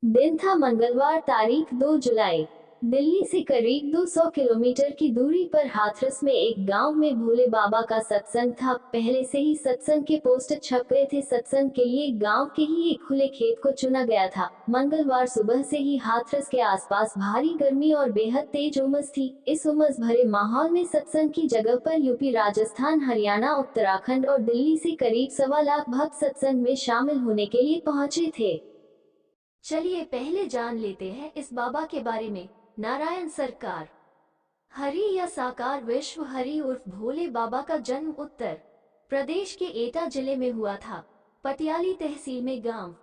दिन था मंगलवार तारीख 2 जुलाई। दिल्ली से करीब 200 किलोमीटर की दूरी पर हाथरस में एक गांव में भोले बाबा का सत्संग था। पहले से ही सत्संग के पोस्टर छप गए थे। सत्संग के लिए गांव के ही एक खुले खेत को चुना गया था। मंगलवार सुबह से ही हाथरस के आसपास भारी गर्मी और बेहद तेज उमस थी। इस उमस भरे माहौल में सत्संग की जगह पर यूपी, राजस्थान, हरियाणा, उत्तराखंड और दिल्ली से करीब 1.25 लाख भक्त सत्संग में शामिल होने के लिए पहुंचे थे। चलिए पहले जान लेते हैं इस बाबा के बारे में। नारायण सरकार। हरि या साकार विश्व हरि उर्फ भोले बाबा का जन्म उत्तर प्रदेश के एटा जिले में हुआ था। पटियाली तहसील में गांव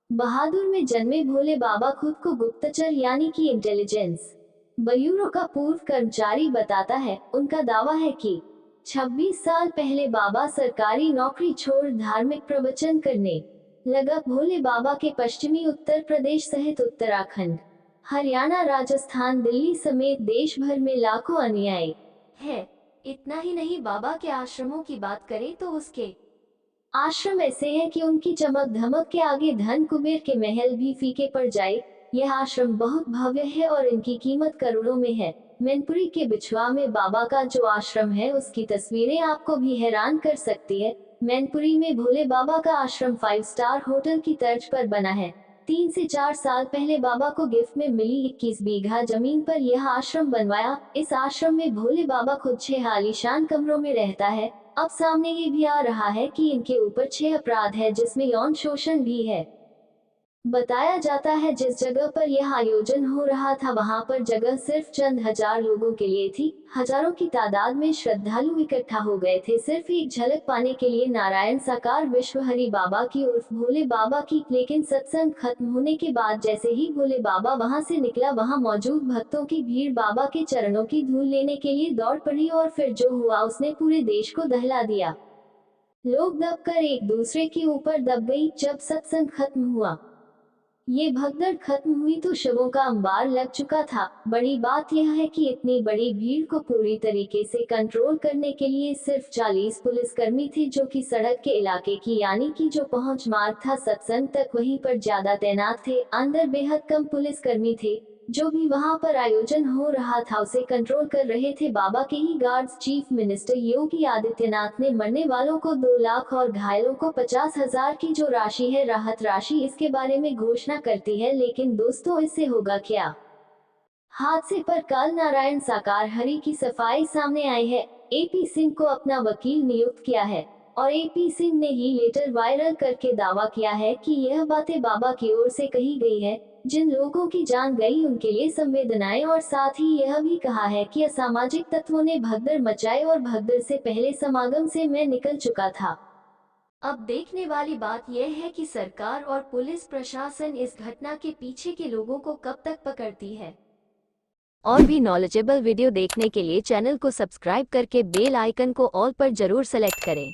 बहादुर में जन्मे भोले बाबा खुद को गुप्तचर यानी कि इंटेलिजेंस ब्यूरो का पूर्व कर्मचारी बताता है। उनका दावा है कि 26 साल पहले बाबा सरकारी नौकरी छोड़ धार्मिक प्रवचन करने लगा। भोले बाबा के पश्चिमी उत्तर प्रदेश सहित उत्तराखंड, हरियाणा, राजस्थान, दिल्ली समेत देश भर में लाखों अनुयायी है। इतना ही नहीं, बाबा के आश्रमों की बात करें तो उसके आश्रम ऐसे हैं कि उनकी चमक धमक के आगे धन कुबेर के महल भी फीके पड़ जाए। यह आश्रम बहुत भव्य है और इनकी कीमत करोड़ों में है। मैनपुरी के बिछुआ में बाबा का जो आश्रम है उसकी तस्वीरें आपको भी हैरान कर सकती है। मैनपुरी में भोले बाबा का आश्रम 5 स्टार होटल की तर्ज पर बना है। 3 से 4 साल पहले बाबा को गिफ्ट में मिली 21 बीघा जमीन पर यह आश्रम बनवाया। इस आश्रम में भोले बाबा खुद 6 आलीशान कमरों में रहता है। अब सामने ये भी आ रहा है कि इनके ऊपर 6 अपराध है जिसमें यौन शोषण भी है। बताया जाता है जिस जगह पर यह आयोजन हो रहा था वहां पर जगह सिर्फ चंद हजार लोगों के लिए थी। हजारों की तादाद में श्रद्धालु इकट्ठा हो गए थे सिर्फ एक झलक पाने के लिए नारायण साकार विश्व हरि बाबा की उर्फ भोले बाबा की। लेकिन सत्संग खत्म होने के बाद जैसे ही भोले बाबा वहां से निकला वहां मौजूद भक्तों की भीड़ बाबा के चरणों की धूल लेने के लिए दौड़ पड़ी और फिर जो हुआ उसने पूरे देश को दहला दिया। लोग दबकर एक दूसरे के ऊपर दब गई। जब सत्संग खत्म हुआ, ये भगदड़ खत्म हुई तो शवों का अंबार लग चुका था। बड़ी बात यह है कि इतनी बड़ी भीड़ को पूरी तरीके से कंट्रोल करने के लिए सिर्फ 40 पुलिसकर्मी थे जो कि सड़क के इलाके की यानी कि जो पहुंच मार्ग था सत्संग तक वहीं पर ज्यादा तैनात थे। अंदर बेहद कम पुलिसकर्मी थे। जो भी वहां पर आयोजन हो रहा था उसे कंट्रोल कर रहे थे बाबा के ही guards. Chief minister Yogi Adityanath ने मरने वालों को 2 लाख और घायलों को 50,000 की जो राशि है राहत राशि इसके बारे में घोषणा करती है। लेकिन दोस्तों इससे होगा क्या? हादसे पर कल नारायण साकार हरि की सफाई सामने आई है। एपी सिंह को अपना वकील नियुक्त किया है और एपी सिंह ने ही लेटर वायरल करके दावा किया है कि यह बातें बाबा की ओर से कही गई है। जिन लोगों की जान गई उनके लिए संवेदनाएं और साथ ही यह भी कहा है कि असामाजिक तत्वों ने भगदड़ मचाई और भगदड़ से पहले समागम से मैं निकल चुका था। अब देखने वाली बात यह है कि सरकार और पुलिस प्रशासन इस घटना के पीछे के लोगों को कब तक पकड़ती है। और भी नॉलेजेबल वीडियो देखने के लिए चैनल को सब्सक्राइब करके बेल आइकन को ऑल पर जरूर सेलेक्ट करें।